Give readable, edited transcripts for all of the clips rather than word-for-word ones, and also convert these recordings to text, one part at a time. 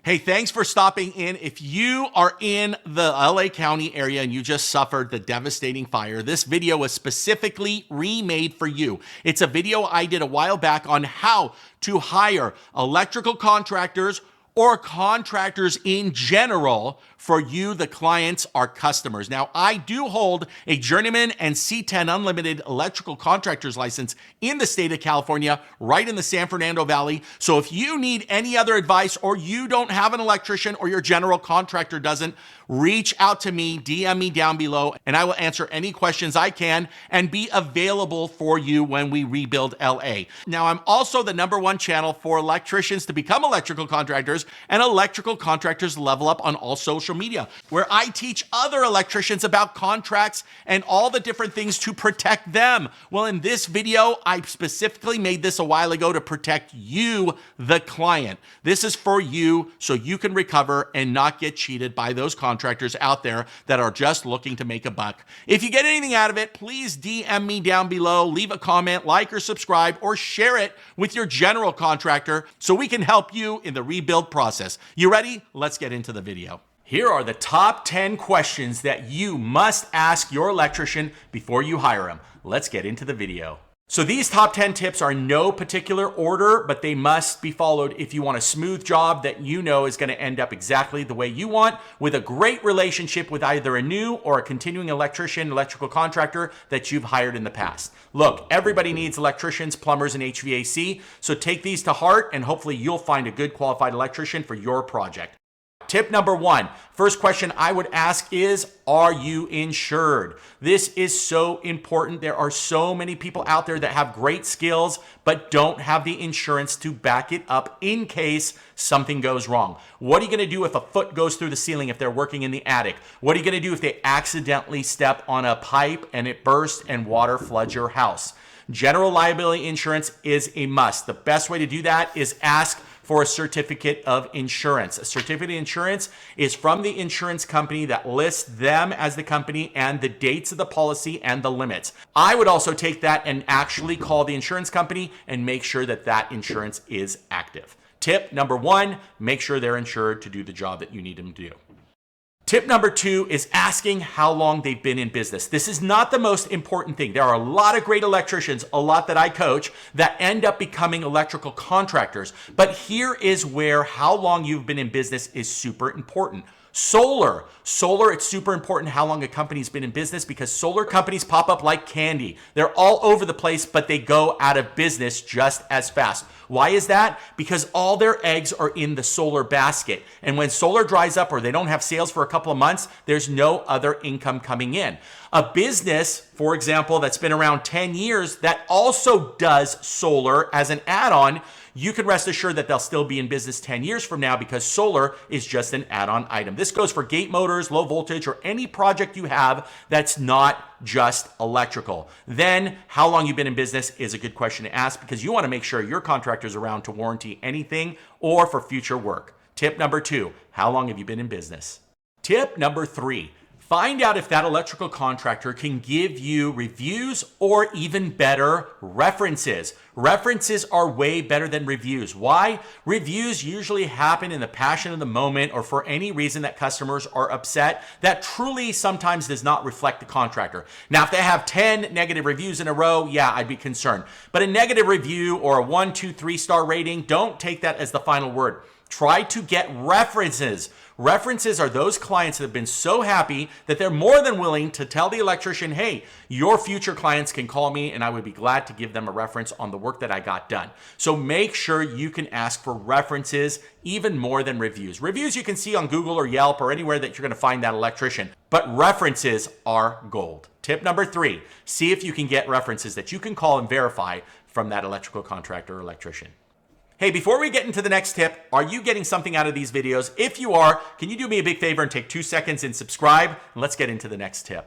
Hey, thanks for stopping in. If you are in the LA County area and you just suffered the devastating fire, this video was specifically remade for you. It's a video I did a while back on how to hire electrical contractors or contractors in general for you, the clients, our customers. Now, I do hold a journeyman and C10 unlimited electrical contractor's license in the state of California, right in the San Fernando Valley. So if you need any other advice or you don't have an electrician or your general contractor doesn't, reach out to me, DM me down below, and I will answer any questions I can and be available for you when we rebuild LA. Now, I'm also the #1 channel for electricians to become electrical contractors and electrical contractors level up on all social media, where I teach other electricians about contracts and all the different things to protect them. Well, in this video, I specifically made this a while ago to protect you, the client. This is for you so you can recover and not get cheated by those contractors out there that are just looking to make a buck. If you get anything out of it, please DM me down below, leave a comment, like or subscribe, or share it with your general contractor so we can help you in the rebuild process. You ready? Let's get into the video. Here are the top 10 questions that you must ask your electrician before you hire him. Let's get into the video. So these top 10 tips are in no particular order, but they must be followed if you want a smooth job that you know is going to end up exactly the way you want, with a great relationship with either a new or a continuing electrician, electrical contractor that you've hired in the past. Look, everybody needs electricians, plumbers, and HVAC, so take these to heart and hopefully you'll find a good qualified electrician for your project. Tip number 1, first question I would ask is, are you insured? This is so important. There are so many people out there that have great skills, but don't have the insurance to back it up in case something goes wrong. What are you gonna do if a foot goes through the ceiling if they're working in the attic? What are you gonna do if they accidentally step on a pipe and it bursts and water floods your house? General liability insurance is a must. The best way to do that is ask for a certificate of insurance. A certificate of insurance is from the insurance company that lists them as the company and the dates of the policy and the limits. I would also take that and actually call the insurance company and make sure that that insurance is active. Tip number 1, make sure they're insured to do the job that you need them to do. Tip number 2 is asking how long they've been in business. This is not the most important thing. There are a lot of great electricians, a lot that I coach, that end up becoming electrical contractors. But here is where how long you've been in business is super important. Solar, it's super important how long a company's been in business because solar companies pop up like candy. They're all over the place, but they go out of business just as fast. Why is that? Because all their eggs are in the solar basket. And when solar dries up or they don't have sales for a couple of months, there's no other income coming in. A business, for example, that's been around 10 years that also does solar as an add-on, you can rest assured that they'll still be in business 10 years from now because solar is just an add-on item. This goes for gate motors, low voltage, or any project you have that's not just electrical. Then, how long you've been in business is a good question to ask because you want to make sure your contractor's around to warranty anything or for future work. Tip number 2, how long have you been in business? Tip number 3, find out if that electrical contractor can give you reviews or even better, references. References are way better than reviews. Why? Reviews usually happen in the passion of the moment or for any reason that customers are upset that truly sometimes does not reflect the contractor. Now, if they have 10 negative reviews in a row, yeah, I'd be concerned. But a negative review or a 1, 2, 3-star rating, don't take that as the final word. Try to get references. References are those clients that have been so happy that they're more than willing to tell the electrician, hey, your future clients can call me and I would be glad to give them a reference on the work that I got done. So make sure you can ask for references even more than reviews. Reviews you can see on Google or Yelp or anywhere that you're going to find that electrician, but references are gold. Tip number 3, see if you can get references that you can call and verify from that electrical contractor or electrician. Hey, before we get into the next tip, are you getting something out of these videos? If you are, can you do me a big favor and take 2 seconds and subscribe? And let's get into the next tip.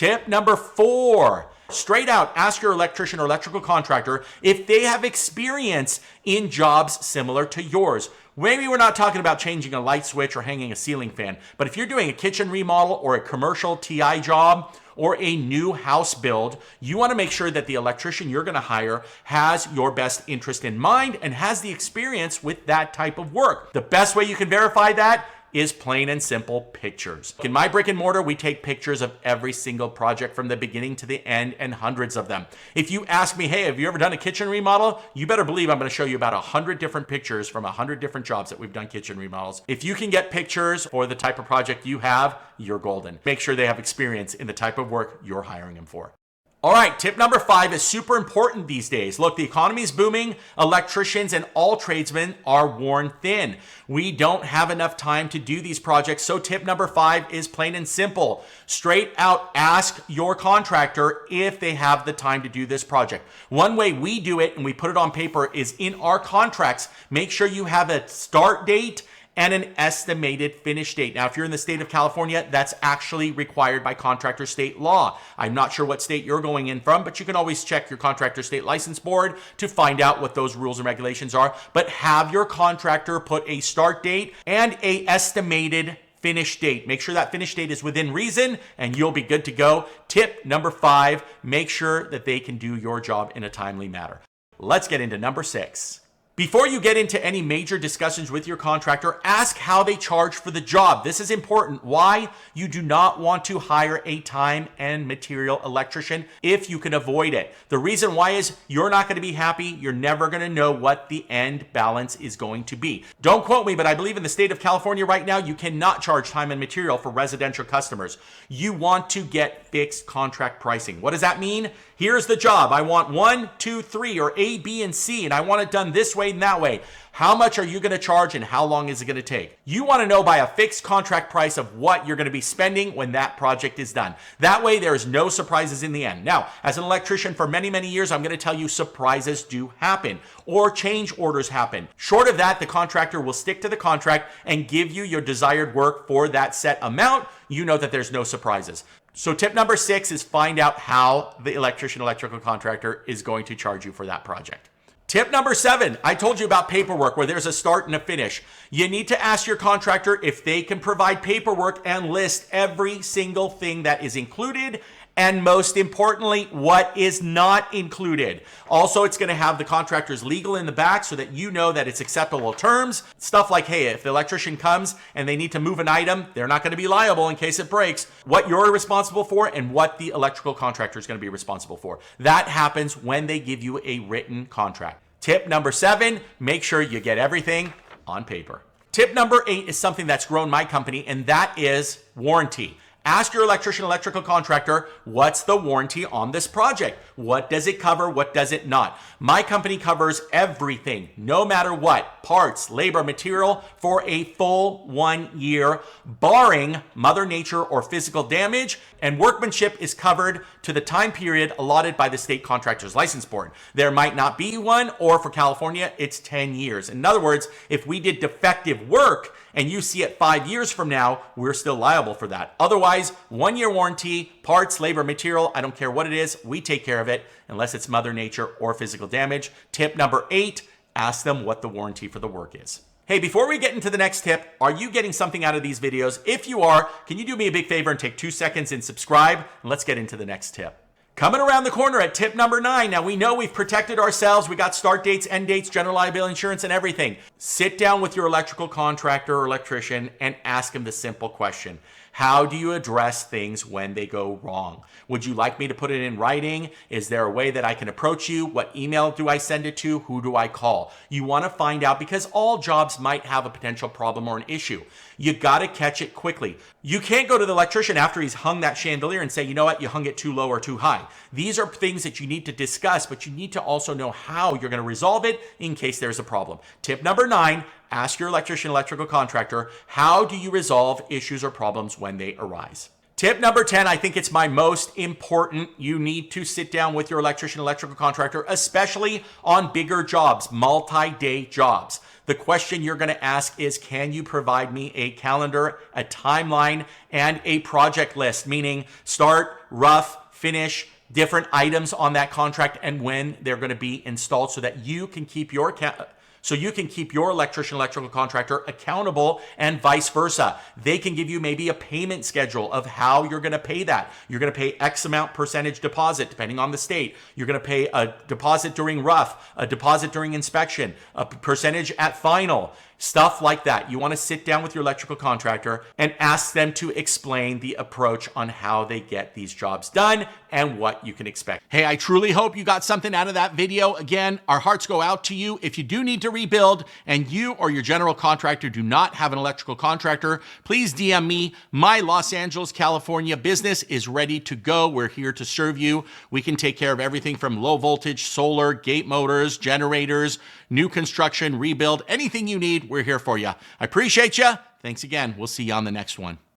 Tip number 4, straight out ask your electrician or electrical contractor if they have experience in jobs similar to yours. Maybe we're not talking about changing a light switch or hanging a ceiling fan, but if you're doing a kitchen remodel or a commercial TI job or a new house build, you want to make sure that the electrician you're going to hire has your best interest in mind and has the experience with that type of work. The best way you can verify that is plain and simple pictures. In my brick and mortar, we take pictures of every single project from the beginning to the end, and hundreds of them. If you ask me, hey, have you ever done a kitchen remodel? You better believe I'm going to show you about 100 different pictures from 100 different jobs that we've done kitchen remodels. If you can get pictures for the type of project you have, you're golden. Make sure they have experience in the type of work you're hiring them for. All right, tip number 5 is super important these days. Look, the economy is booming. Electricians and all tradesmen are worn thin. We don't have enough time to do these projects. So tip number 5 is plain and simple. Straight out, ask your contractor if they have the time to do this project. One way we do it, and we put it on paper, is in our contracts. Make sure you have a start date and an estimated finish date. Now, if you're in the state of California, that's actually required by contractor state law. I'm not sure what state you're going in from, but you can always check your contractor state license board to find out what those rules and regulations are. But have your contractor put a start date and a estimated finish date. Make sure that finish date is within reason and you'll be good to go. Tip number 5, make sure that they can do your job in a timely manner. Let's get into number 6. Before you get into any major discussions with your contractor, ask how they charge for the job. This is important. Why? You do not want to hire a time and material electrician if you can avoid it. The reason why is you're not going to be happy. You're never going to know what the end balance is going to be. Don't quote me, but I believe in the state of California right now, you cannot charge time and material for residential customers. You want to get fixed contract pricing. What does that mean? Here's the job. I want 1, 2, 3, or A, B, and C, and I want it done this way and that way. How much are you going to charge and how long is it going to take? You want to know by a fixed contract price of what you're going to be spending when that project is done. That way there's no surprises in the end. Now, as an electrician for many, many years, I'm going to tell you surprises do happen or change orders happen. Short of that, the contractor will stick to the contract and give you your desired work for that set amount. You know that there's no surprises. So tip number 6 is find out how the electrical contractor is going to charge you for that project. Tip number 7, I told you about paperwork where there's a start and a finish. You need to ask your contractor if they can provide paperwork and list every single thing that is included and most importantly, what is not included. Also, it's going to have the contractor's legal in the back so that you know that it's acceptable terms. Stuff like, hey, if the electrician comes and they need to move an item, they're not going to be liable in case it breaks. What you're responsible for and what the electrical contractor is going to be responsible for. That happens when they give you a written contract. Tip number 7, make sure you get everything on paper. Tip number 8 is something that's grown my company, and that is warranty. Ask your electrical contractor, what's the warranty on this project? What does it cover? What does it not? My company covers everything, no matter what, parts, labor, material, for a full 1 year, barring Mother Nature or physical damage, and workmanship is covered to the time period allotted by the state contractor's license board. There might not be one, or for California, it's 10 years. In other words, if we did defective work and you see it 5 years from now, we're still liable for that. Otherwise, 1 year warranty, parts, labor, material, I don't care what it is, we take care of it unless it's Mother Nature or physical damage. Tip number 8, ask them what the warranty for the work is. Hey, before we get into the next tip, are you getting something out of these videos? If you are, can you do me a big favor and take 2 seconds and subscribe? And let's get into the next tip. Coming around the corner at tip number 9. Now, we know we've protected ourselves. We got start dates, end dates, general liability insurance, and everything. Sit down with your electrical contractor or electrician and ask him the simple question. How do you address things when they go wrong? Would you like me to put it in writing? Is there a way that I can approach you? What email do I send it to? Who do I call? You want to find out because all jobs might have a potential problem or an issue. You got to catch it quickly. You can't go to the electrician after he's hung that chandelier and say, you know what, you hung it too low or too high. These are things that you need to discuss, but you need to also know how you're going to resolve it in case there's a problem. Tip number 9, ask your electrical contractor, how do you resolve issues or problems when they arise? Tip number 10, I think it's my most important. You need to sit down with your electrical contractor, especially on bigger jobs, multi-day jobs. The question you're going to ask is, can you provide me a calendar, a timeline, and a project list, meaning start, rough, finish, different items on that contract and when they're going to be installed so that you can keep your electrician, electrical contractor accountable and vice versa. They can give you maybe a payment schedule of how you're going to pay that. You're going to pay X amount percentage deposit depending on the state. You're going to pay a deposit during rough, a deposit during inspection, a percentage at final. Stuff like that. You want to sit down with your electrical contractor and ask them to explain the approach on how they get these jobs done and what you can expect. Hey, I truly hope you got something out of that video. Again, our hearts go out to you. If you do need to rebuild and you or your general contractor do not have an electrical contractor, please DM me. My Los Angeles, California business is ready to go. We're here to serve you. We can take care of everything from low voltage, solar, gate motors, generators, new construction, rebuild, anything you need. We're here for you. I appreciate you. Thanks again. We'll see you on the next one.